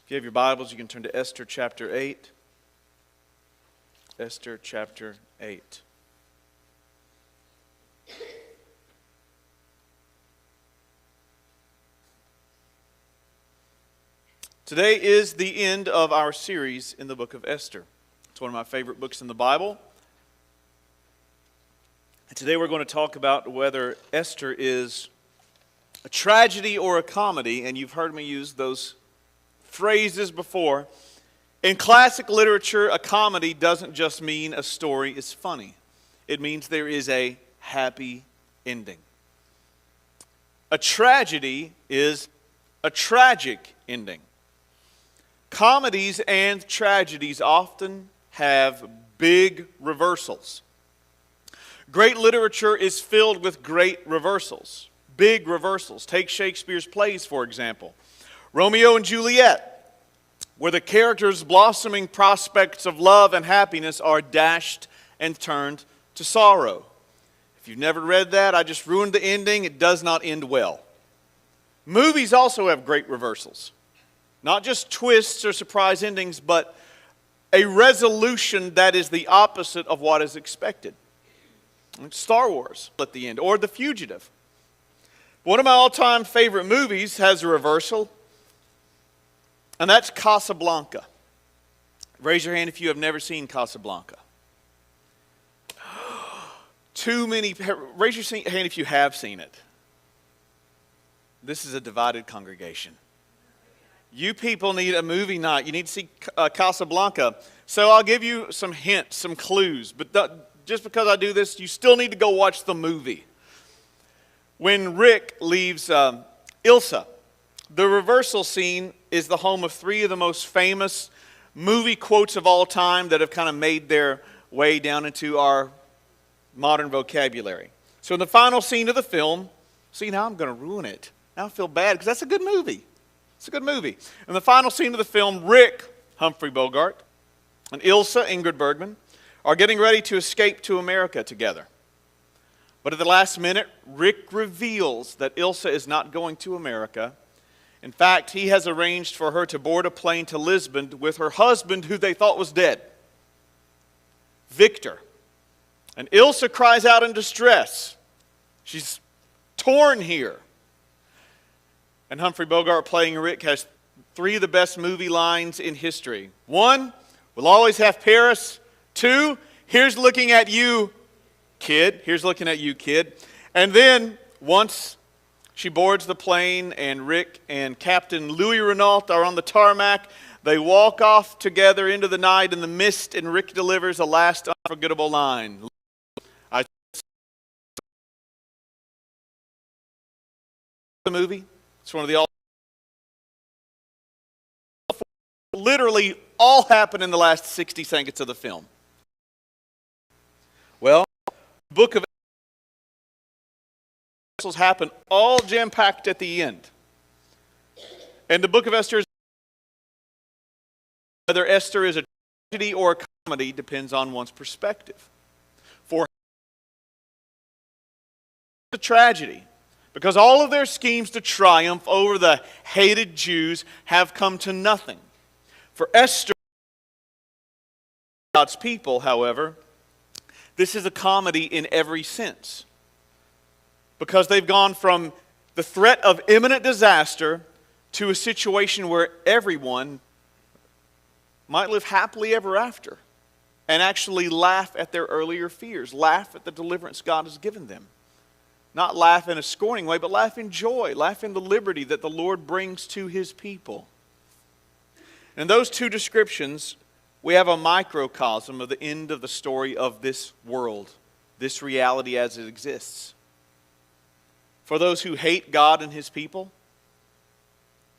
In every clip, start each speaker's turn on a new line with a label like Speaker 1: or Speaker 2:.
Speaker 1: If you have your Bibles, you can turn to Esther chapter 8. Esther chapter 8. Today is the end of our series in the book of Esther. It's one of my favorite books in the Bible. And today we're going to talk about whether Esther is a tragedy or a comedy, and you've heard me use those phrases before. In classic literature, a comedy doesn't just mean a story is funny. It means there is a happy ending. A tragedy is a tragic ending. Comedies and tragedies often have big reversals. Great literature is filled with great reversals, big reversals. Take Shakespeare's plays, for example. Romeo and Juliet, where the characters' blossoming prospects of love and happiness are dashed and turned to sorrow. If you've never read that, I just ruined the ending. It does not end well. Movies also have great reversals. Not just twists or surprise endings, but a resolution that is the opposite of what is expected. Star Wars at the end, or The Fugitive. One of my all-time favorite movies has a reversal, and that's Casablanca. Raise your hand if you have never seen Casablanca. Raise your hand if you have seen it. This is a divided congregation. You people need a movie night. You need to see Casablanca. So I'll give you some hints, some clues. But just because I do this, you still need to go watch the movie. When Rick leaves Ilsa, the reversal scene is the home of three of the most famous movie quotes of all time that have kind of made their way down into our modern vocabulary. So in the final scene of the film, see, now I'm going to ruin it. Now I feel bad because that's a good movie. It's a good movie. In the final scene of the film, Rick, Humphrey Bogart, and Ilsa, Ingrid Bergman, are getting ready to escape to America together. But at the last minute, Rick reveals that Ilsa is not going to America. In fact, he has arranged for her to board a plane to Lisbon with her husband, who they thought was dead, Victor. And Ilsa cries out in distress. She's torn here. And Humphrey Bogart, playing Rick, has three of the best movie lines in history. One, we'll always have Paris. Two, here's looking at you, kid. Here's looking at you, kid. And then, once she boards the plane and Rick and Captain Louis Renault are on the tarmac, they walk off together into the night in the mist, and Rick delivers a last unforgettable line. The movie. It's one of the literally all happened in the last 60 seconds of the film. Well, the book of Esther happen all jam-packed at the end. And the book of Esther is whether Esther is a tragedy or a comedy depends on one's perspective. For a tragedy, because all of their schemes to triumph over the hated Jews have come to nothing. For Esther, God's people, however, this is a comedy in every sense. Because they've gone from the threat of imminent disaster to a situation where everyone might live happily ever after and actually laugh at their earlier fears, laugh at the deliverance God has given them. Not laugh in a scorning way, but laugh in joy, laugh in the liberty that the Lord brings to His people. In those two descriptions, we have a microcosm of the end of the story of this world, this reality as it exists. For those who hate God and His people,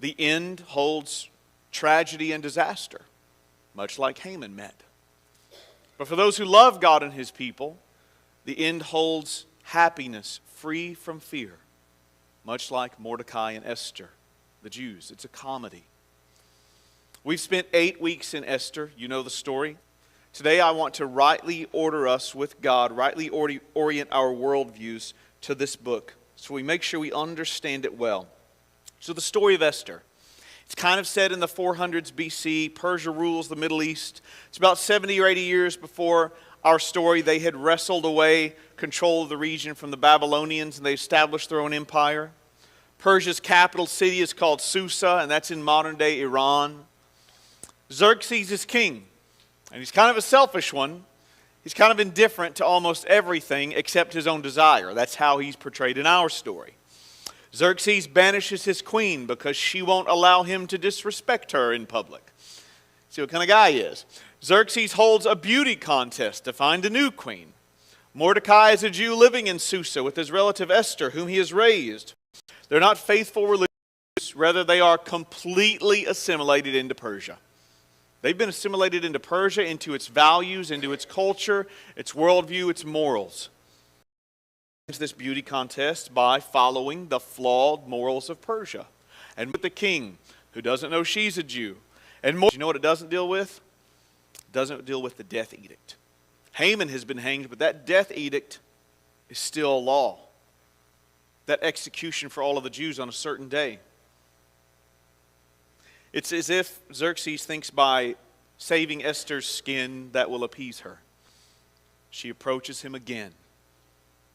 Speaker 1: the end holds tragedy and disaster, much like Haman met. But for those who love God and His people, the end holds happiness, free from fear, much like Mordecai and Esther, the Jews. It's a comedy. We've spent 8 weeks in Esther. You know the story. Today I want to rightly order us with God, rightly orient our worldviews to this book so we make sure we understand it well. So the story of Esther. It's kind of set in the 400s BC. Persia rules the Middle East. It's about 70 or 80 years before our story. They had wrestled away control of the region from the Babylonians, and they established their own empire. Persia's capital city is called Susa, and that's in modern-day Iran. Xerxes is king, and he's kind of a selfish one. He's kind of indifferent to almost everything except his own desire. That's how he's portrayed in our story. Xerxes banishes his queen because she won't allow him to disrespect her in public. See what kind of guy he is. Xerxes holds a beauty contest to find a new queen. Mordecai is a Jew living in Susa with his relative Esther, whom he has raised. They're not faithful religious, rather they are completely assimilated into Persia. They've been assimilated into Persia, into its values, into its culture, its worldview, its morals. This beauty contest by following the flawed morals of Persia. And with the king, who doesn't know she's a Jew. And more, you know what it doesn't deal with? It doesn't deal with the death edict. Haman has been hanged, but that death edict is still law. That execution for all of the Jews on a certain day. It's as if Xerxes thinks by saving Esther's skin that will appease her. She approaches him again.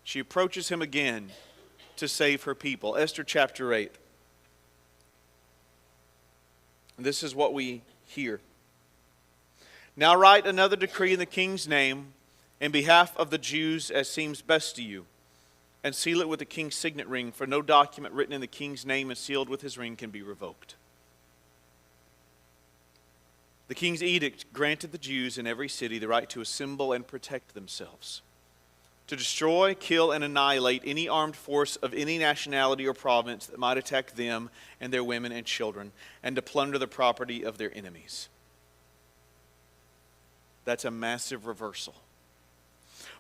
Speaker 1: She approaches him again to save her people. Esther chapter 8. And this is what we hear. Now write another decree in the king's name in behalf of the Jews as seems best to you, and seal it with the king's signet ring, for no document written in the king's name and sealed with his ring can be revoked. The king's edict granted the Jews in every city the right to assemble and protect themselves, to destroy, kill, and annihilate any armed force of any nationality or province that might attack them and their women and children, and to plunder the property of their enemies. That's a massive reversal.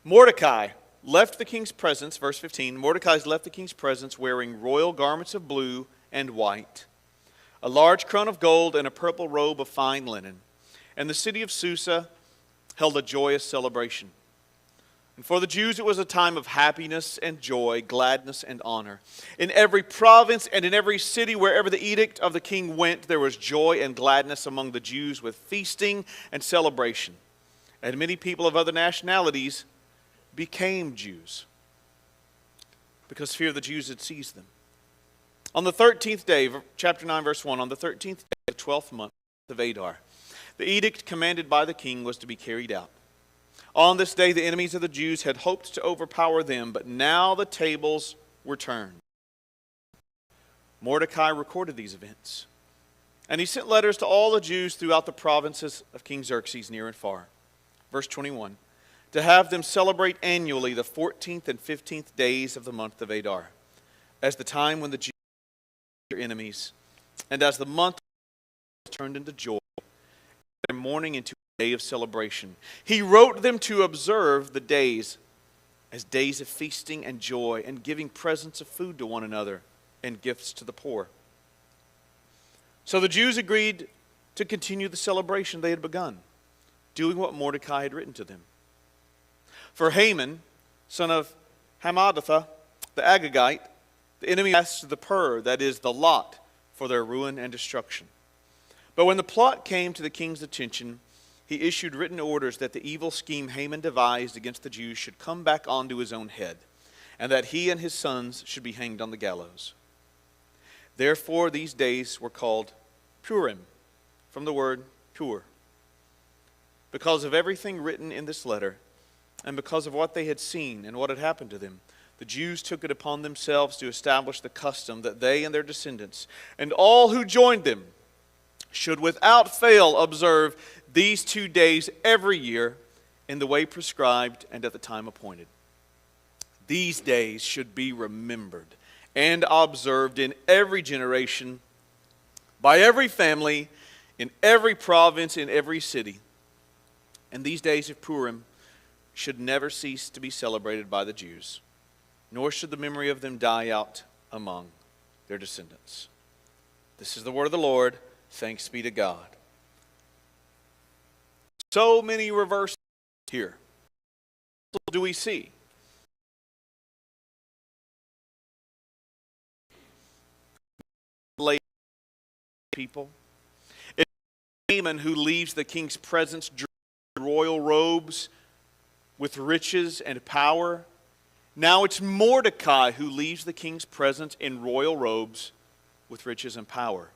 Speaker 1: Mordecai left the king's presence, verse 15, Mordecai's left the king's presence wearing royal garments of blue and white, a large crown of gold and a purple robe of fine linen. And the city of Susa held a joyous celebration. And for the Jews it was a time of happiness and joy, gladness and honor. In every province and in every city, wherever the edict of the king went, there was joy and gladness among the Jews with feasting and celebration. And many people of other nationalities became Jews because fear of the Jews had seized them. On the 13th day, chapter 9, verse 1, on the 13th day of the 12th month of Adar, the edict commanded by the king was to be carried out. On this day, the enemies of the Jews had hoped to overpower them, but now the tables were turned. Mordecai recorded these events, and he sent letters to all the Jews throughout the provinces of King Xerxes, near and far. Verse 21, to have them celebrate annually the 14th and 15th days of the month of Adar, as the time when the Jews were their enemies, and as the month turned into joy, their mourning into a day of celebration. He wrote them to observe the days as days of feasting and joy, and giving presents of food to one another and gifts to the poor. So the Jews agreed to continue the celebration they had begun, doing what Mordecai had written to them. For Haman, son of Hammedatha, the Agagite, the enemy asked the pur, that is, the lot, for their ruin and destruction. But when the plot came to the king's attention, he issued written orders that the evil scheme Haman devised against the Jews should come back onto his own head, and that he and his sons should be hanged on the gallows. Therefore these days were called Purim, from the word pur. Because of everything written in this letter, and because of what they had seen and what had happened to them, the Jews took it upon themselves to establish the custom that they and their descendants, and all who joined them, should without fail observe these 2 days every year in the way prescribed and at the time appointed. These days should be remembered and observed in every generation, by every family, in every province, in every city. And these days of Purim should never cease to be celebrated by the Jews, nor should the memory of them die out among their descendants. This is the word of the Lord. Thanks be to God. So many reversals here. What do we see? people. It's Haman who leaves the king's presence dressed in royal robes with riches and power. Now it's Mordecai who leaves the king's presence in royal robes with riches and power.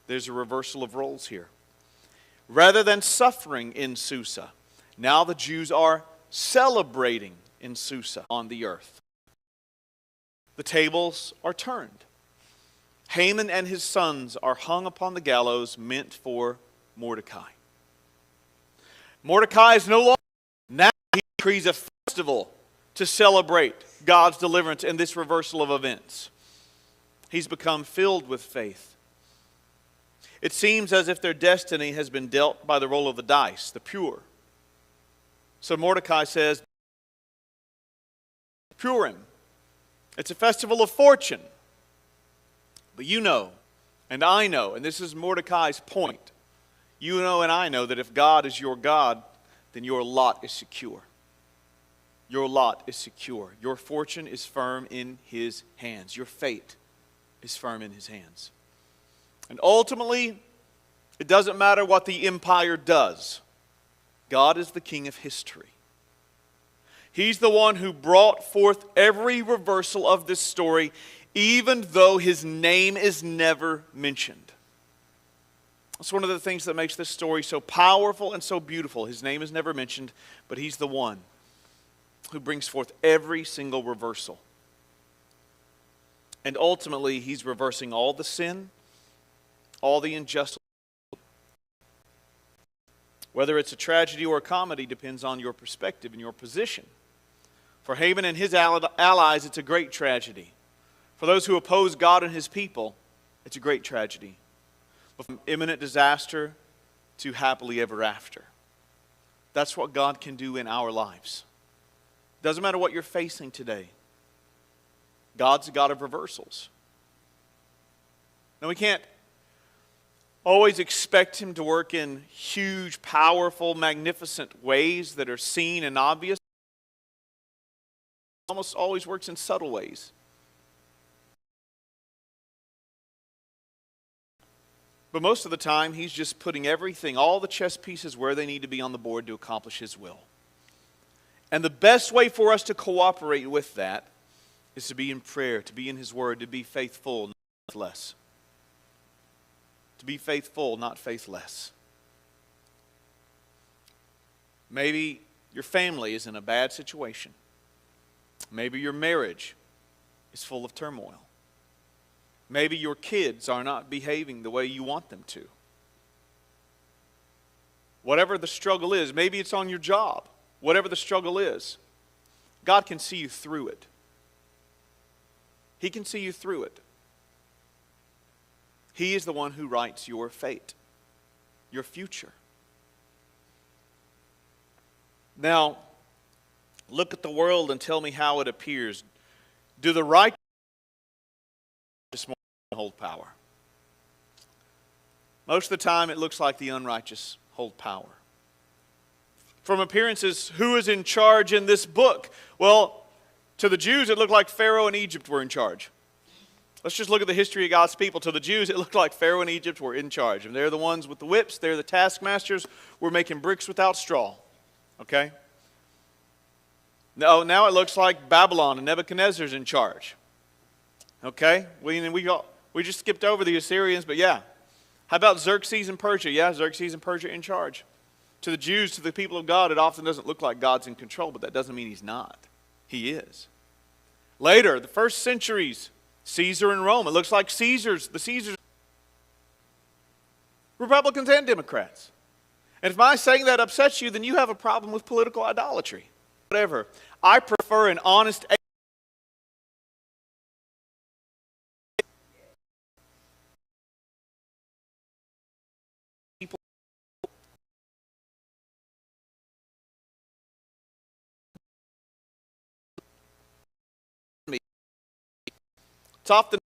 Speaker 1: There's a reversal of roles here. Rather than suffering in Susa, now the Jews are celebrating in Susa on the earth. The tables are turned. Haman and his sons are hung upon the gallows meant for Mordecai. Mordecai is no longer. Now he decrees a festival to celebrate God's deliverance in this reversal of events. He's become filled with faith. It seems as if their destiny has been dealt by the roll of the dice, the pure. So Mordecai says, Purim. It's a festival of fortune. But you know, and I know, and this is Mordecai's point, you know and I know that if God is your God, then your lot is secure. Your lot is secure. Your fortune is firm in His hands. Your fate is firm in His hands. And ultimately, it doesn't matter what the empire does. God is the king of history. He's the one who brought forth every reversal of this story, even though His name is never mentioned. That's one of the things that makes this story so powerful and so beautiful. His name is never mentioned, but He's the one who brings forth every single reversal. And ultimately, He's reversing all the sin, all the injustice. Whether it's a tragedy or a comedy depends on your perspective and your position. For Haman and his allies, it's a great tragedy. For those who oppose God and His people, it's a great tragedy. But from imminent disaster to happily ever after. That's what God can do in our lives. Doesn't matter what you're facing today. God's a God of reversals. Now we can't always expect Him to work in huge, powerful, magnificent ways that are seen and obvious. He almost always works in subtle ways. But most of the time, He's just putting everything, all the chess pieces where they need to be on the board to accomplish His will. And the best way for us to cooperate with that is to be in prayer, to be in His Word, to be faithful, not faithless. To be faithful, not faithless. Maybe your family is in a bad situation. Maybe your marriage is full of turmoil. Maybe your kids are not behaving the way you want them to. Whatever the struggle is, maybe it's on your job. Whatever the struggle is, God can see you through it. He can see you through it. He is the one who writes your fate, your future. Now, look at the world and tell me how it appears. Do the righteous hold power? Most of the time, it looks like the unrighteous hold power. From appearances, who is in charge in this book? Well, to the Jews, it looked like Pharaoh and Egypt were in charge. Let's just look at the history of God's people. To the Jews, it looked like Pharaoh and Egypt were in charge. And they're the ones with the whips. They're the taskmasters. We're making bricks without straw. Okay? Now it looks like Babylon and Nebuchadnezzar's in charge. Okay? We just skipped over the Assyrians, but yeah. How about Xerxes and Persia? Yeah, Xerxes and Persia in charge. To the Jews, to the people of God, it often doesn't look like God's in control, but that doesn't mean He's not. He is. Later, the first centuries, Caesar in Rome. It looks like the Caesars, Republicans and Democrats. And if my saying that upsets you, then you have a problem with political idolatry. Whatever. I prefer an honest people. It's often